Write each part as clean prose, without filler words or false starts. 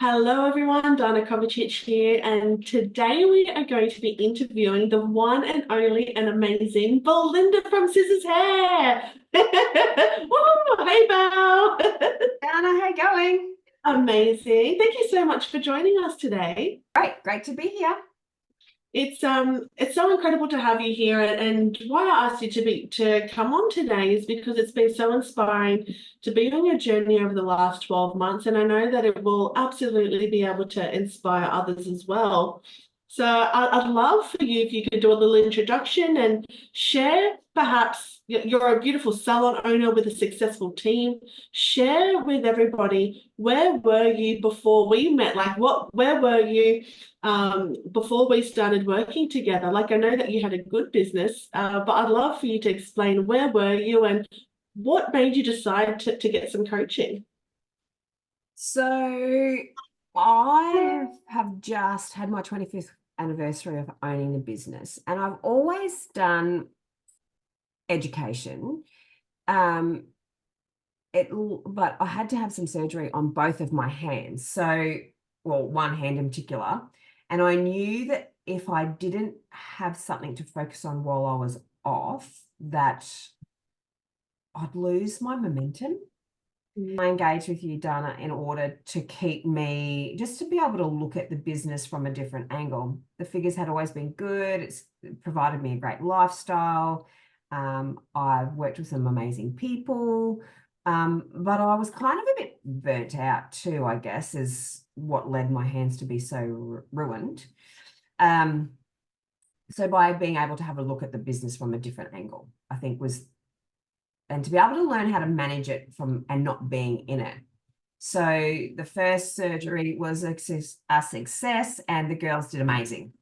Hello everyone, Dana Kovacic here, and today we are going to be interviewing the one and only and amazing Belinda from Scissors Hair. Woo! Hey Belle! Anna, how you going? Amazing. Thank you so much for joining us today. Great to be here. It's so incredible to have you here, and why I asked you to come on today is because it's been so inspiring to be on your journey over the last 12 months, and I know that it will absolutely be able to inspire others as well. So I'd love for you if you could do a little introduction and share perhaps you're a beautiful salon owner with a successful team. Share with everybody, where were you before we met? Like where were you before we started working together? Like, I know that you had a good business, but I'd love for you to explain where were you and what made you decide to get some coaching? So I have just had my 25th anniversary of owning the business, and I've always done education. Um, but I had to have some surgery on both of my hands. So, well, one hand in particular. And I knew that if I didn't have something to focus on while I was off, that I'd lose my momentum. I engage with you, Dana, in order to keep me just to be able to look at the business from a different angle. The figures had always been good. It's provided me a great lifestyle. I've worked with some amazing people. But I was kind of a bit burnt out too, I guess, is what led my hands to be so ruined. Um, so by being able to have a look at the business from a different angle, I think was and to be able to learn how to manage it from and not being in it. So the first surgery was a success and the girls did amazing.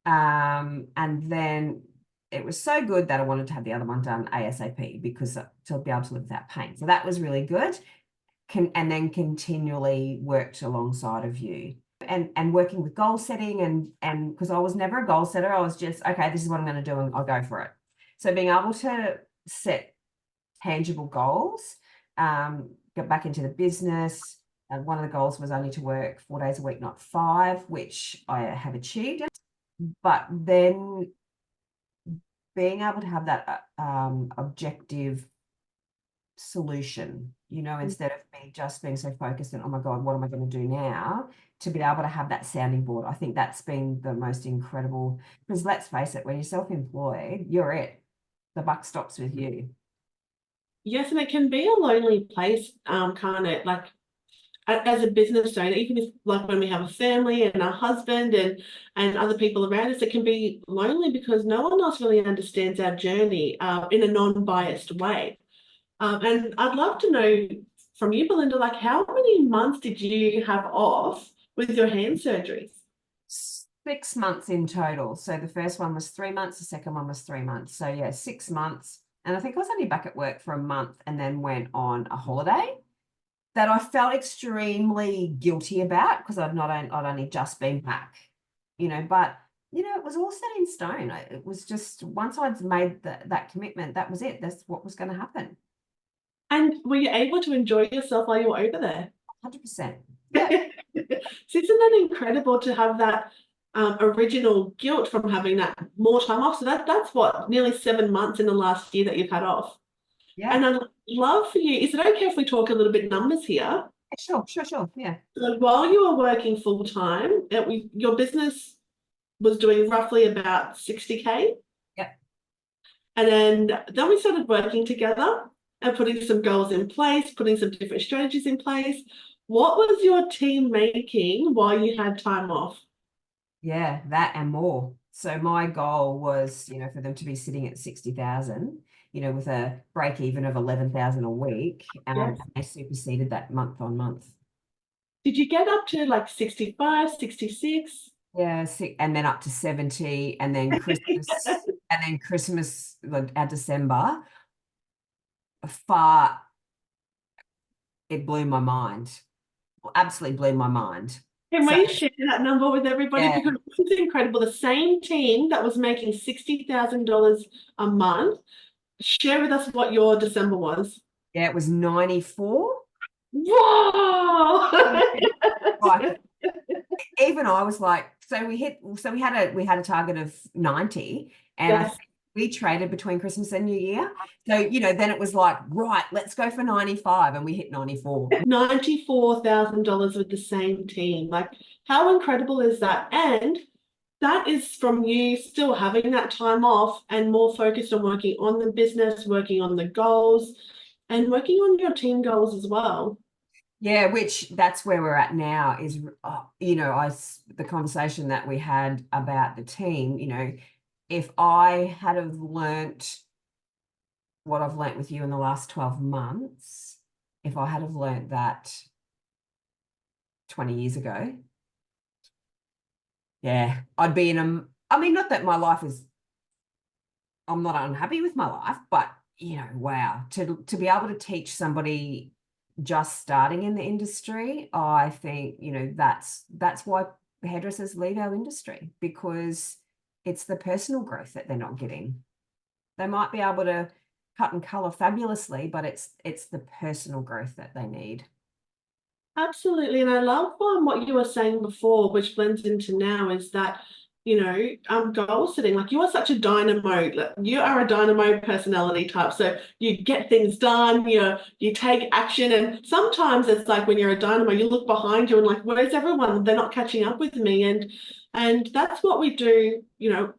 And then it was so good that I wanted to have the other one done ASAP because to be able to live without pain. So that was really good. And then continually worked alongside of you and working with goal setting and because I was never a goal setter. I was just, okay, this is what I'm going to do and I'll go for it. So being able to set tangible goals, get back into the business. And one of the goals was only to work 4 days a week, not five, which I have achieved. But then being able to have that objective solution, instead of me just being so focused on, oh my God, what am I going to do now? To be able to have that sounding board. I think that's been the most incredible, because let's face it, when you're self-employed, you're it. The buck stops with you. Yes, and it can be a lonely place, can't it? Like as a business owner, even if like when we have a family and a husband and other people around us, it can be lonely because no one else really understands our journey in a non-biased way. And I'd love to know from you, Belinda, like how many months did you have off with your hand surgeries? 6 months in total. So the first one was 3 months, the second one was 3 months. So yeah, 6 months. And I think I was only back at work for a month and then went on a holiday that I felt extremely guilty about because I'd only just been back, but it was all set in stone. It was just once I'd made that commitment, that was it. That's what was going to happen. And were you able to enjoy yourself while you were over there? 100%. So Yeah. isn't that incredible to have that original guilt from having that more time off? So that's what, nearly 7 months in the last year that you've had off. Yeah. And I'd love for you, is it okay if we talk a little bit numbers here? Sure. Yeah. So while you were working full time, your business was doing roughly about 60K. Yeah. And then we started working together and putting some goals in place, putting some different strategies in place. What was your team making while you had time off? Yeah, that and more. So my goal was, for them to be sitting at 60,000, with a break even of 11,000 a week. And Yes. I superseded that month on month. Did you get up to like 65, 66? Yeah, and then up to 70, and then Christmas, like our December, far, it blew my mind. Absolutely blew my mind. Can So we share that number with everybody? yeah, Because this is incredible. The same team that was making $60,000 a month, share with us what your December was. yeah, it was 94. Whoa! Like, even I was like, so we had a target of 90, and I Yes, think we traded between Christmas and New Year. So, then it was like, right, let's go for 95, and we hit 94. $94,000 with the same team. Like, how incredible is that? And that is from you still having that time off and more focused on working on the business, working on the goals, and working on your team goals as well. Yeah, which that's where we're at now is, the conversation that we had about the team, if I had have learnt what I've learnt with you in the last 12 months, if I had have learnt that 20 years ago, yeah, I'd be in I mean, not that my life is, I'm not unhappy with my life, but wow, to be able to teach somebody just starting in the industry, I think, that's why hairdressers leave our industry, because it's the personal growth that they're not getting. They might be able to cut and color fabulously, but it's the personal growth that they need. Absolutely. And I love what you were saying before, which blends into now, is that, goal setting. Like, you are such a dynamo. Like, you are a dynamo personality type. So you get things done, you take action. And sometimes it's like when you're a dynamo, you look behind you and like, where's everyone? They're not catching up with me. And that's what we do,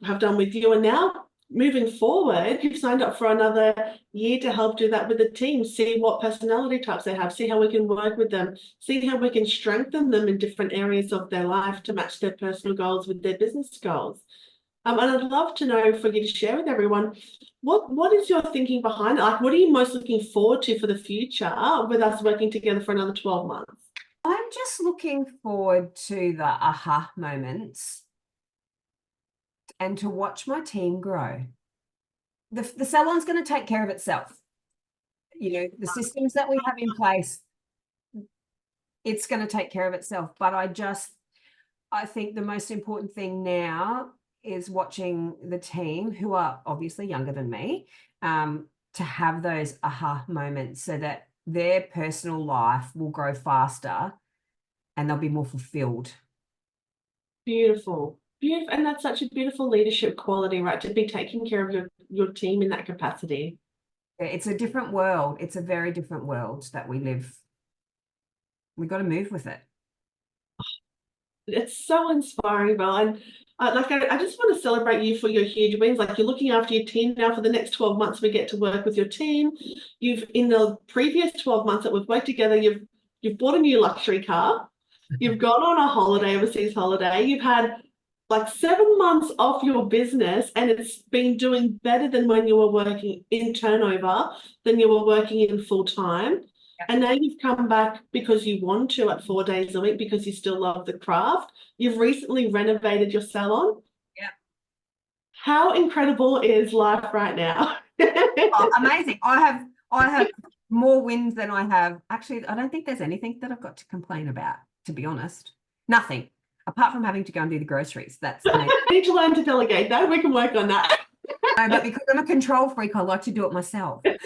have done with you. And now moving forward, you've signed up for another year to help do that with the team, see what personality types they have, see how we can work with them, see how we can strengthen them in different areas of their life to match their personal goals with their business goals. And I'd love to know, for you to share with everyone, what is your thinking behind it? Like, what are you most looking forward to for the future with us working together for another 12 months? I'm just looking forward to the aha moments and to watch my team grow. The salon's going to take care of itself. The systems that we have in place, it's going to take care of itself. But I think the most important thing now is watching the team, who are obviously younger than me, to have those aha moments so that their personal life will grow faster and they'll be more fulfilled. Beautiful. Beautiful. And that's such a beautiful leadership quality, right? To be taking care of your team in that capacity. It's a different world. It's a very different world that we live. We've got to move with it. It's so inspiring, Belle. And I just want to celebrate you for your huge wins. Like, you're looking after your team now for the next 12 months. We get to work with your team. In the previous 12 months that we've worked together, you've bought a new luxury car. You've gone on a holiday, overseas holiday. You've had like 7 months off your business, and it's been doing better than when you were working in turnover, than you were working in full time. And now you've come back because you want to at 4 days a week because you still love the craft. You've recently renovated your salon. Yeah. How incredible is life right now? Oh, amazing. I have more wins than I have. Actually, I don't think there's anything that I've got to complain about, to be honest. Nothing. Apart from having to go and do the groceries. That's amazing. I need to learn to delegate that. We can work on that. No, but because I'm a control freak, I like to do it myself. And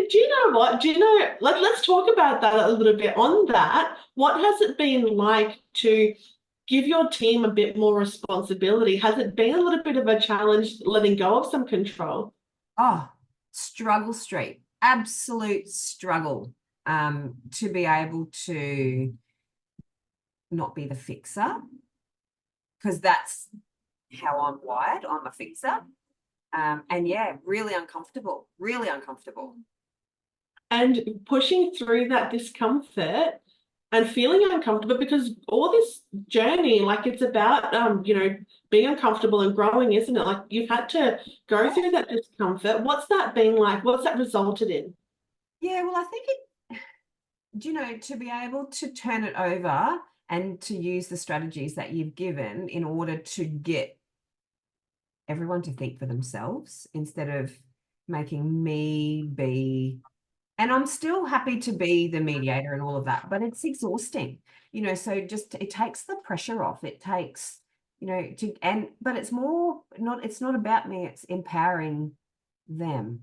do you know what? Let's talk about that a little bit. On that, what has it been like to give your team a bit more responsibility? Has it been a little bit of a challenge letting go of some control? Oh, struggle street. Absolute struggle. To be able to not be the fixer, because that's how I'm wired. I'm a fixer. And yeah, really uncomfortable, really uncomfortable. And pushing through that discomfort and feeling uncomfortable, because all this journey, like, it's about being uncomfortable and growing, isn't it? Like, you've had to go through that discomfort. What's that been like? What's that resulted in? Yeah, well, I think to be able to turn it over and to use the strategies that you've given in order to get everyone to think for themselves instead of making me be, and I'm still happy to be the mediator and all of that, but it's exhausting, so just it takes the pressure off. It takes, but it's not about me, it's empowering them.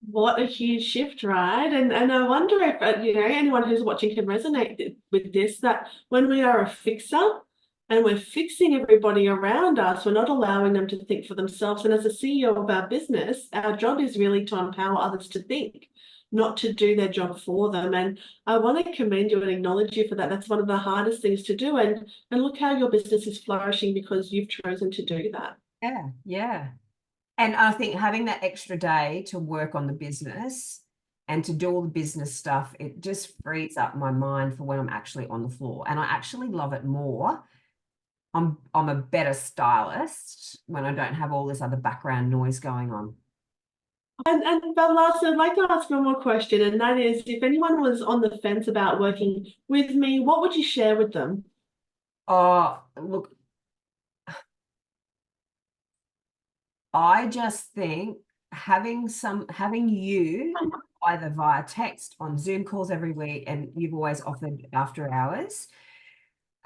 What a huge shift, right? And I wonder if anyone who's watching can resonate with this, that when we are a fixer and we're fixing everybody around us, we're not allowing them to think for themselves. And as a CEO of our business, our job is really to empower others to think, not to do their job for them. And I want to commend you and acknowledge you for that. That's one of the hardest things to do. And look how your business is flourishing because you've chosen to do that. Yeah, yeah. And I think having that extra day to work on the business and to do all the business stuff, it just frees up my mind for when I'm actually on the floor. And I actually love it more. I'm a better stylist when I don't have all this other background noise going on. And but last, I'd like to ask one more question, and that is, if anyone was on the fence about working with me, what would you share with them? Oh, look, I just think having you either via text on Zoom calls every week, and you've always offered after hours.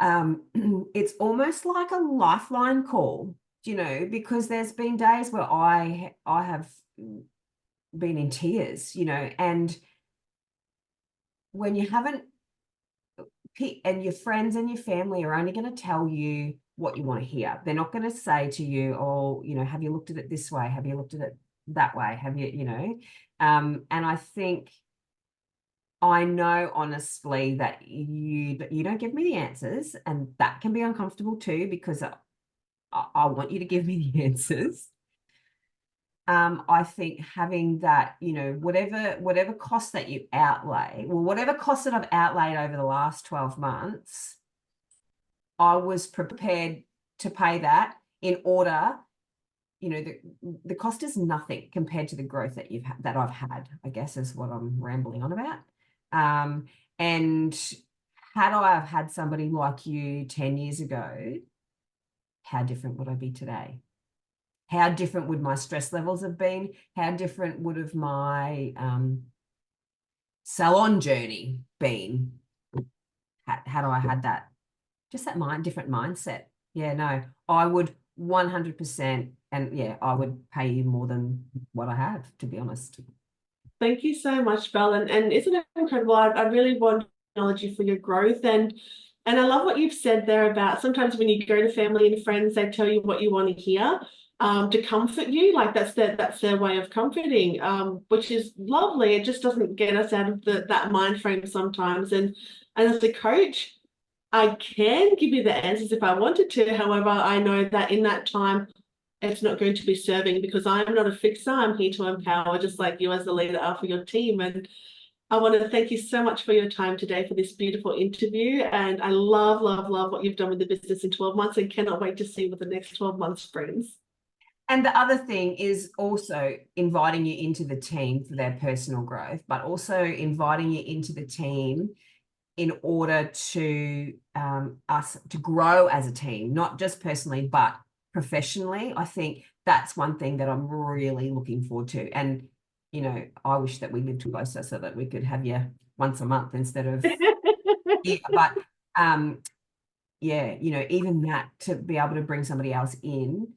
It's almost like a lifeline call, because there's been days where I have been in tears, and when you haven't and your friends and your family are only going to tell you what you want to hear. They're not going to say to you, oh, have you looked at it this way? Have you looked at it that way? Have you? And I think I know honestly that you don't give me the answers, and that can be uncomfortable too, because I want you to give me the answers. I think having that, whatever cost that you outlay, well, whatever cost that I've outlaid over the last 12 months, I was prepared to pay that in order, the cost is nothing compared to the growth that I've had, I guess is what I'm rambling on about. And had I have had somebody like you 10 years ago, how different would I be today? How different would my stress levels have been? How different would have my salon journey been had I had that, just that different mindset? Yeah, no, I would 100%, and yeah, I would pay you more than what I have, to be honest. Thank you so much, Belle. And isn't it incredible? I really want to acknowledge you for your growth and I love what you've said there about sometimes when you go to family and friends, they tell you what you want to hear. To comfort you, like that's their way of comforting, which is lovely. It just doesn't get us out of that mind frame sometimes. And as a coach, I can give you the answers if I wanted to. However, I know that in that time, it's not going to be serving because I'm not a fixer. I'm here to empower, just like you as the leader are for your team. And I want to thank you so much for your time today for this beautiful interview. And I love, love, love what you've done with the business in 12 months and cannot wait to see what the next 12 months brings. And the other thing is also inviting you into the team for their personal growth, but also inviting you into the team in order to us to grow as a team, not just personally, but professionally. I think that's one thing that I'm really looking forward to. And, I wish that we lived closer so that we could have you once a month instead of, yeah, but yeah, even that, to be able to bring somebody else in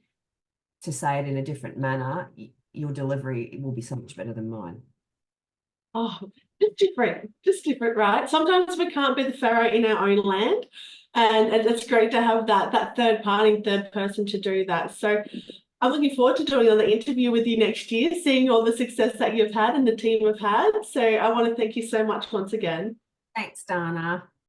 to say it in a different manner, your delivery will be so much better than mine. Oh, just different, right? Sometimes we can't be the pharaoh in our own land. And it's great to have that third party, third person to do that. So I'm looking forward to doing another interview with you next year, seeing all the success that you've had and the team have had. So I want to thank you so much once again. Thanks, Dana.